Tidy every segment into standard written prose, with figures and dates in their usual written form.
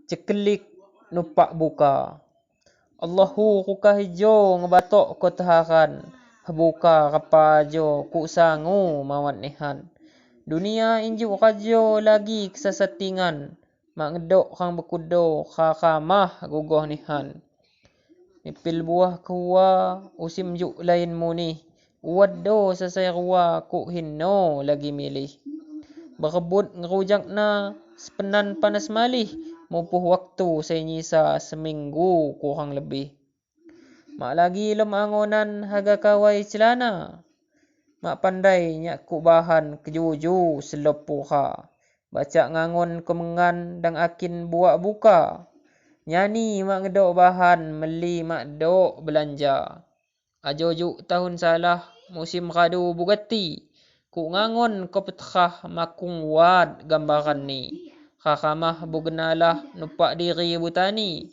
Cekelik nupak buka. Allahu ku kahijo ngebatok ko taharan. Buka kapajo ku sangu mawat nihan. Dunia injuk kajo lagi kesasatingan. Mak ngedok kang bekudo kakamah gugoh nihan. Nipil buah kuwa usim juk lain munih. Uwado sasai ruwa ku hinno lagi milih. Berebut ngerujakna sepenan panas malih. Mupuh waktu saya nyisa seminggu kurang lebih. Mak lagi lem angonan haga kawai celana. Mak pandai nyak ku bahan kejuju selop pura. Baca ngangon kemengan dang akin buak buka. Nyani mak ngedok bahan meli mak dok belanja. Ajo juk tahun salah musim radu Bugatti. Ku ngangon ko petrah makung wad gambaran ni. Kakamah bugenalah nupak diri butani.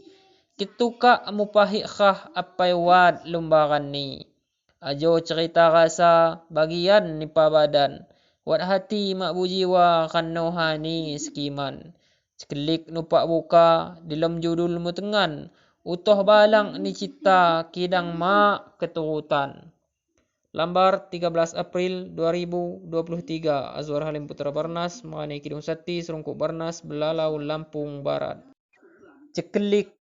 Kituka mupahik kah apai wad lumbaran ni. Ajo cerita rasa bagian nipa badan. Wat hati mak bujiwa kan nohani sekiman. Cekelik nupak buka dalam judul mutengan. Utoh balang ni cita kidang mak keturutan. Lambar 13 April 2023. Azwar Halim Putra Barnas, Mengani Kidung Sati, Serungkuk Barnas, Belalau, Lampung Barat. Cekelik